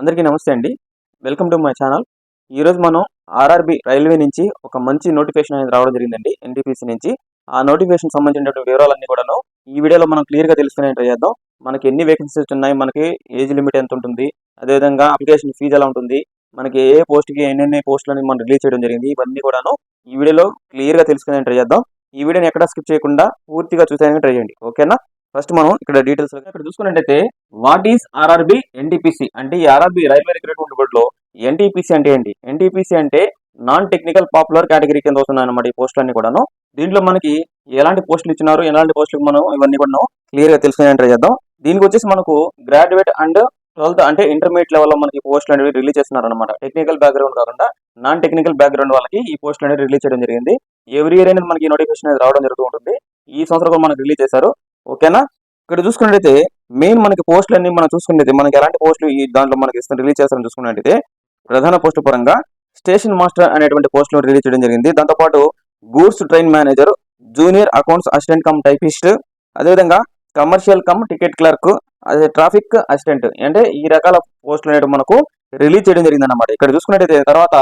అందరికీ నమస్తే అండి. Welcome to my channel. ఈరోజు మనం ఆర్ఆర్బీ రైల్వే నుంచి ఒక మంచి నోటిఫికేషన్ అనేది రావడం జరిగిందండి ఎన్టీపీసీ నుంచి. ఆ నోటిఫికేషన్ సంబంధించినటువంటి వివరాలన్నీ కూడాను ఈ వీడియోలో మనం క్లియర్‌గా తెలుసుకునే ట్రై చేద్దాం. మనకి ఎన్ని వేకెన్సీస్ ఉన్నాయి, మనకి ఏజ్ లిమిట్ ఎంత ఉంటుంది, అదేవిధంగా అప్లికేషన్ ఫీజు ఎలా ఉంటుంది, మనకి ఏ పోస్ట్‌కి ఎన్నెన్ని పోస్టులని మనం రిలీజ్ చేయడం జరిగింది, ఇవన్నీ కూడాను ఈ వీడియోలో క్లియర్‌గా తెలుసుకునే ట్రై చేద్దాం. ఈ వీడియోని ఎక్కడ స్కిప్ చేయకుండా పూర్తిగా చూసేయడానికి ట్రై చేయండి. ఓకేనా? ఫస్ట్ మనం ఇక్కడ డీటెయిల్స్ ఇక్కడ చూసుకున్నట్టయితే వాట్ ఈస్ ఆర్ఆర్బి ఎన్టీపీసీ అంటే ఈ ఆర్ఆర్బి రైల్వే రిక్రూట్మెంట్ బోర్డులో ఎన్టీపీసీ అంటే ఏంటి? ఎన్టీపీసీ అంటే నాన్ టెక్నికల్ పాపులర్ కేటగిరీ కింద వస్తున్నాయి అన్నమాట ఈ పోస్టులన్నీ కూడాను. దీంట్లో మనకి ఎలాంటి పోస్టులు ఇచ్చినారు, ఎలాంటి పోస్టులకు మనం ఇవన్నీ కూడా క్లియర్ గా తెలుసుకునే ట్రై చేద్దాం. దీనికి వచ్చేసి మనకు గ్రాడ్యుయేట్ అండ్ 12th అంటే ఇంటర్మీడియట్ లెవెల్లో మనకి పోస్టులు అనేవి రిలీజ్ చేస్తున్నారు అనమాట. టెక్నికల్ బ్యాక్గ్రౌండ్ కాకుండా నాన్ టెక్నికల్ బ్యాక్గ్రౌండ్ వాళ్ళకి ఈ పోస్టులు అనేది రిలీజ్ చేయడం జరిగింది. ఎవ్రీ ఇయర్ అనేది మనకి నోటిఫికేషన్ అనేది రావడం జరుగుతూ ఉంటుంది. ఈ సంవత్సరం కూడా మనకి రిలీజ్ చేశారు. ఓకేనా? ఇక్కడ చూసుకున్నట్టయితే మెయిన్ మనకి పోస్టులు అన్ని మనం చూసుకున్నట్టు మనకి ఎలాంటి పోస్టులు ఈ దాంట్లో మనకి రిలీజ్ చేస్తారని చూసుకున్నట్టయితే ప్రధాన పోస్టు పరంగా స్టేషన్ మాస్టర్ అనేటువంటి పోస్టులు రిలీజ్ చేయడం జరిగింది. దాంతోపాటు goods train manager, junior accounts assistant cum typist, అదేవిధంగా కమర్షియల్ కమ్ టికెట్ క్లర్క్, అదే ట్రాఫిక్ అసిస్టెంట్ అంటే ఈ రకాల పోస్టులు అనేవి మనకు రిలీజ్ చేయడం జరిగింది అన్నమాట. ఇక్కడ చూసుకున్నట్టయితే తర్వాత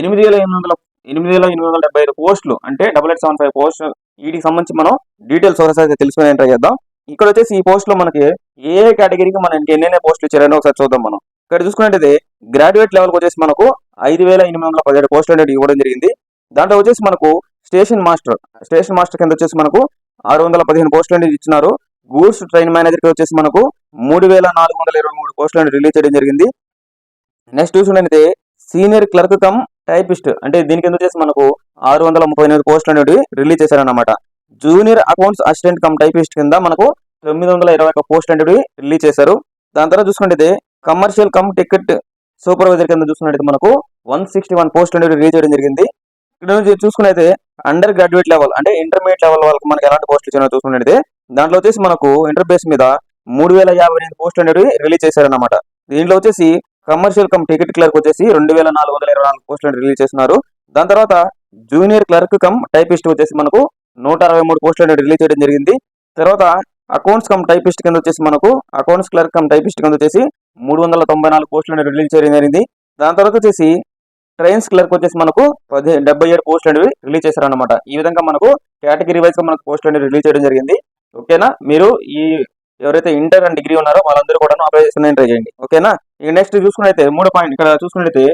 8,875 పోస్టులు అంటే 8875 పోస్ట్ వీటికి సంబంధించి మనం డీటెయిల్స్ ఒకసారి తెలుసుకునే ట్రై చేద్దాం. ఇక్కడ వచ్చేసి ఈ పోస్ట్ లో మనకి ఏ కేటగిరీకి మనకి ఎన్నెన్ని పోస్టులు ఇచ్చారని ఒకసారి చూద్దాం మనం. ఇక్కడ చూసుకున్నట్టయితే గ్రాడ్యుయేట్ లెవెల్కి వచ్చేసి మనకు 5,817 పోస్టులు అనేది ఇవ్వడం జరిగింది. దాంట్లో వచ్చేసి మనకు స్టేషన్ మాస్టర్ కింద వచ్చేసి మనకు 615 పోస్టులు అనేది ఇచ్చినారు. గూడ్స్ ట్రైన్ మేనేజర్ కి వచ్చేసి మనకు 3,423 పోస్టులు అనేది రిలీజ్ చేయడం జరిగింది. నెక్స్ట్ చూసుకున్నట్టయితే సీనియర్ క్లర్క్ కమ్ టైపిస్ట్ అంటే దీని కింద వచ్చేసి మనకు 638 పోస్టులు అనేవి రిలీజ్ చేశారన్నమాట. Junior accounts assistant cum typist కింద మనకు 921 పోస్టులు అనేవి రిలీజ్ చేశారు. దాని తర్వాత చూసుకుంటే కమర్షియల్ కమ్ టికెట్ సూపర్వైజర్ కింద చూసుకున్నట్టయితే మనకు 161 పోస్టులు అనేవి రిలీజ్ చేయడం జరిగింది. ఇక్కడ నుంచి చూసుకున్నైతే అండర్ గ్రాడ్యుయేట్ లెవెల్ అంటే ఇంటర్మీడియట్ లెవెల్ వాళ్ళకి మనకి ఎలాంటి పోస్టులు ఇచ్చినా చూసుకున్నట్టయితే దాంట్లో వచ్చేసి మనకు ఇంటర్ బేస్ మీద 3,058 పోస్టులు అనేవి రిలీజ్ చేశారన్నమాట. దీంట్లో వచ్చేసి కమర్షియల్ కమ్ టికెట్ క్లర్క్ వచ్చేసి 2,424 పోస్టులు రిలీజ్ చేస్తున్నారు. దాని తర్వాత జూనియర్ క్లర్క్ కమ్ టైపిస్ట్ వచ్చేసి మనకు 163 పోస్టులు రిలీజ్ చేయడం జరిగింది. తర్వాత అకౌంట్స్ కమ్ టైపిస్ట్ కింద వచ్చేసి మనకు అకౌంట్స్ క్లర్క్ కమ్ టైపిస్ట్ కింద వచ్చేసి 394 పోస్టులు రిలీజ్ చేయడం జరిగింది. దాని తర్వాత వచ్చేసి ట్రైన్స్ క్లర్క్ వచ్చేసి మనకు 77 పోస్టులు అనేవి రిలీజ్ చేశారన్నమాట. ఈ విధంగా మనకు కేటగిరీ వైజ్ గా మనకు పోస్టులు అనేవి రిలీజ్ చేయడం జరిగింది. ఓకేనా? మీరు ఈ ఎవరైతే ఇంటర్ అండ్ డిగ్రీ ఉన్నారో వాళ్ళందరూ కూడా అప్లై చేసుకునే ట్రై చేయండి. ఓకేనా? ఇక నెక్స్ట్ చూసుకున్నైతే 3 పాయింట్ ఇక్కడ చూసుకున్నట్లయితే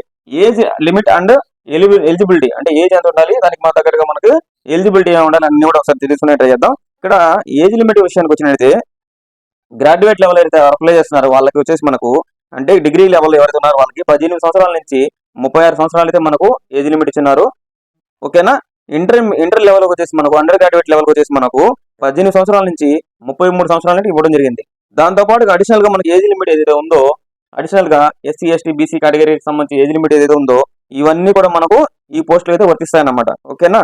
ఏజ్ లిమిట్ అండ్ ఎలిజిబిలిటీ అంటే ఏజ్ ఎంత ఉండాలి, దానికి మా దగ్గరగా మనకు ఎలిజిబిలిటీ ఏమి ఉండాలి అన్ని కూడా ఒకసారి తెలుసుకునే ట్రై చేద్దాం. ఇక్కడ ఏజ్ లిమిట్ విషయానికి వచ్చినట్లయితే గ్రాడ్యుయేట్ లెవెల్ అయితే అప్లై చేస్తున్నారో వాళ్ళకి వచ్చేసి మనకు అంటే డిగ్రీ లెవెల్ ఎవరైతే ఉన్నారో వాళ్ళకి 18 సంవత్సరాల నుంచి 36 సంవత్సరాలు అయితే మనకు ఏజ్ లిమిట్ ఇచ్చినారు. ఓకేనా? ఇంటర్ లెవెల్ వచ్చేసి మనకు అండర్ గ్రాడ్యుయేట్ లెవెల్ వచ్చేసి మనకు 18 సంవత్సరాల నుంచి 33 సంవత్సరాల నుంచి ఇవ్వడం జరిగింది. దాంతోపాటు అడిషనల్ గా మనకి ఏజ్ లిమిట్ ఏదైతే ఉందో అడిషనల్ గా ఎస్సీ ఎస్టీ బీసీ కేటగిరీకి సంబంధించి ఏజ్ లిమిట్ ఏదైతే ఉందో ఇవన్నీ కూడా మనకు ఈ పోస్టులు అయితే వర్తిస్తాయన్నమాట. ఓకేనా?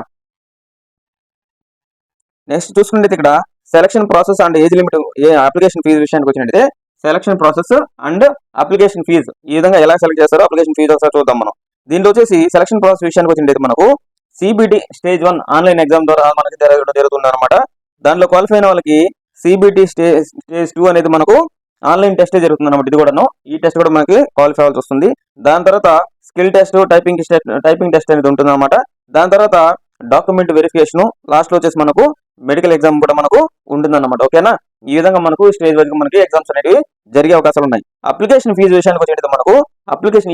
నెక్స్ట్ చూసుకుంటే ఇక్కడ selection process and age limit application fee విషయానికి వచ్చినట్టయితే selection process and application fee ఈ విధంగా ఎలా సెలెక్ట్ చేస్తారో అప్లికేషన్ ఫీజు ఒకసారి చూద్దాం మనం. దీంట్లో వచ్చేసి సెలక్షన్ ప్రాసెస్ విషయానికి వచ్చినట్టయితే మనకు సిబిటి స్టేజ్ 1 ఆన్లైన్ ఎగ్జామ్ ద్వారా మనకి జరుగుతుంది అనమాట. దాంట్లో క్వాలిఫై అయిన వాళ్ళకి సిబిటి స్టేజ్ 2 అనేది మనకు ఆన్లైన్ టెస్ట్ జరుగుతుంది అనమాట. ఇది కూడాను ఈ టెస్ట్ కూడా మనకి క్వాలిఫై అవ్వాల్సి వస్తుంది. దాని తర్వాత స్కిల్ టెస్ట్, టైపింగ్ టెస్ట్ అనేది ఉంటుంది అనమాట. దాని తర్వాత డాక్యుమెంట్ వెరిఫికేషన్, లాస్ట్ లో వచ్చేసి మనకు మెడికల్ ఎగ్జామ్ కూడా మనకు ఉంటుందన్నమాట. ఓకేనా? ఈ విధంగా మనకు స్టేజ్ వైజ్ మనకి ఎగ్జామ్స్ అనేవి జరిగే అవకాశాలు ఉన్నాయి. అప్లికేషన్ ఫీజు విషయానికి వచ్చినట్టు మనకు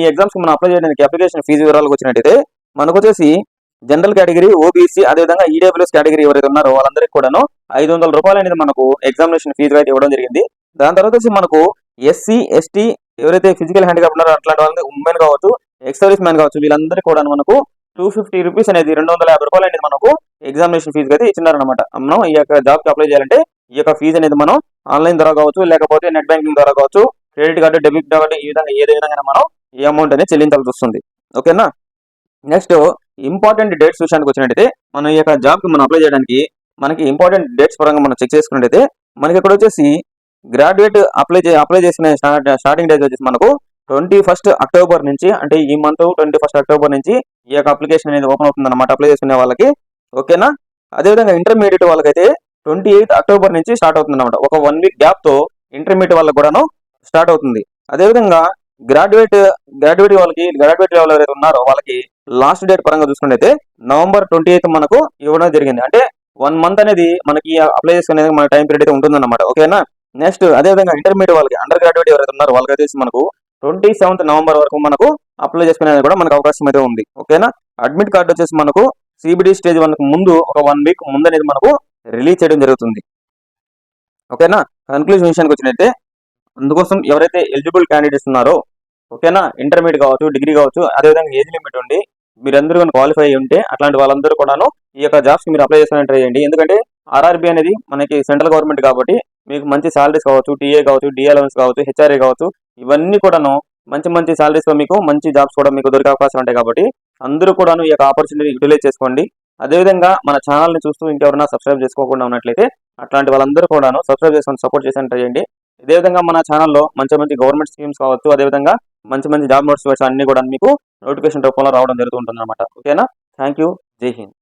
ఈ ఎగ్జామ్స్ మనం అప్లై చేయడానికి అప్లికేషన్ ఫీజు వివరాలకు వచ్చినట్టయితే మనకు వచ్చేసి జనరల్ కేటగిరీ, ఓబీసీ, అదేవిధంగా ఈడబ్ల్యూఎస్ కేటగిరీ ఎవరైతే ఉన్నారో వాళ్ళందరికీ కూడాను 500 రూపాయలు అనేది మనకు ఎగ్జామినేషన్ ఫీజు అయితే ఇవ్వడం జరిగింది. దాని తర్వాత వచ్చి మనకు ఎస్సీ ఎస్టీ ఎవరైతే ఫిజికల్ హ్యాండిక్యాప్ ఉన్నారో అట్లాంటి వాళ్ళని ఉమెన్ కావచ్చు, ఎక్స్ సర్వీస్ మ్యాన్ కావచ్చు, వీళ్ళందరికీ కూడా మనకు 250 రూపీస్ అనేది 250 రూపాయలు అనేది మనకు ఎగ్జామినేషన్ ఫీజు అయితే ఇచ్చినారనమాట. మనం ఈ యొక్క జాబ్ కి అప్లై చేయాలంటే ఈ యొక్క ఫీజు అనేది మనం ఆన్లైన్ ద్వారా కావచ్చు, లేకపోతే నెట్ బ్యాంకింగ్ ద్వారా కావచ్చు, క్రెడిట్ కార్డు, డెబిట్ కార్డు, ఈ విధంగా ఏదే విధంగా మనం ఈ అమౌంట్ అనేది చెల్లించాల్సి వస్తుంది. ఓకేనా? నెక్స్ట్ ఇంపార్టెంట్ డేట్స్ విషయానికి వచ్చినట్టయితే మనం ఈ యొక్క జాబ్ కి మనం అప్లై చేయడానికి మనకి ఇంపార్టెంట్ డేట్స్ పరంగా మనం చెక్ చేసుకున్నట్టయితే మనకి ఇక్కడ వచ్చేసి గ్రాడ్యుయేట్ అప్లై చేసిన స్టార్టింగ్ డేట్ వచ్చేసి మనకు 21 అక్టోబర్ నుంచి అంటే ఈ మంత్ 21 అక్టోబర్ నుంచి ఈ యొక్క అప్లికేషన్ అనేది ఓపెన్ అవుతుంది అనమాట అప్లై చేసుకునే వాళ్ళకి. ఓకేనా? అదేవిధంగా ఇంటర్మీడియట్ వాళ్ళకైతే 28 అక్టోబర్ నుంచి స్టార్ట్ అవుతుంది అనమాట. ఒక 1 వీక్ గ్యాప్ తో ఇంటర్మీడియట్ వాళ్ళకి కూడాను స్టార్ట్ అవుతుంది. అదేవిధంగా గ్రాడ్యుయేట్ వాళ్ళకి గ్రాడ్యుయేట్ లెవెల్ ఎవరైతే ఉన్నారో వాళ్ళకి లాస్ట్ డేట్ పరంగా చూసుకుంటే November 28 మనకు ఇవ్వడం జరిగింది. అంటే 1 మంత్ అనేది మనకి అప్లై చేసుకునే మన టైం పీరియడ్ అయితే ఉంటుందన్నమాట. ఓకేనా. నెక్స్ట్ అదేవిధంగా ఇంటర్మీడియట్ వాళ్ళకి అండర్ గ్రాడ్యుయేట్ ఎవరైతే ఉన్నారో వాళ్ళకి వచ్చేసి మనకు 27th November వరకు మనకు అప్లై చేసుకునేది కూడా మనకు అవకాశం అయితే ఉంది. ఓకేనా. అడ్మిట్ కార్డు వచ్చేసి మనకు CBD స్టేజ్ 1 ముందు ఒక 1 వీక్ ముందు అనేది మనకు రిలీజ్ చేయడం జరుగుతుంది. ఓకేనా. కన్క్లూజన్ విషయానికి వచ్చినట్టే అందుకోసం ఎవరైతే ఎలిజిబుల్ క్యాండిడేట్స్ ఉన్నారో ఓకేనా, ఇంటర్మీడియట్ కావచ్చు, డిగ్రీ కావచ్చు, అదేవిధంగా ఏజ్ లిమిట్ ఉండి మీరందరూ కానీ క్వాలిఫై అయ్యి ఉంటే అట్లాంటి వాళ్ళందరూ కూడాను ఈ యొక్క జాబ్స్కి మీరు అప్లై చేసుకుని ట్రై చేయండి. ఎందుకంటే RRB అనేది మనకి సెంట్రల్ గవర్నమెంట్ కాబట్టి మీకు మంచి సాలరీస్ కావచ్చు, TA కావచ్చు, DLMS కావచ్చు, HRA కావచ్చు, ఇవన్నీ కూడాను మంచి మంచి సాలరీస్తో మీకు మంచి జాబ్స్ కూడా మీకు దొరికే అవకాశం ఉంటాయి. కాబట్టి అందరూ కూడాను ఈ యొక్క ఆపర్చునిటీ యూటిలైజ్ చేసుకోండి. అదేవిధంగా మన ఛానల్ని చూస్తూ ఇంకెవరైనా సబ్స్క్రైబ్ చేసుకోకుండా ఉన్నట్లయితే అట్లాంటి వాళ్ళందరూ కూడాను సబ్స్క్రైబ్ చేసుకొని సపోర్ట్ చేసి ట్రై చేయండి. ఇదేవిధంగా మన ఛానల్లో మంచి మంచి గవర్నమెంట్ స్కీమ్స్ కావచ్చు, అదేవిధంగా మంచి మంచి జాబ్ నోటిఫికేషన్ అన్ని కూడా మీకు నోటిఫికేషన్ రూపంలో రావడం జరుగుతుంటుంది అనమాట. ఓకేనా. Thank you. జై హింద్.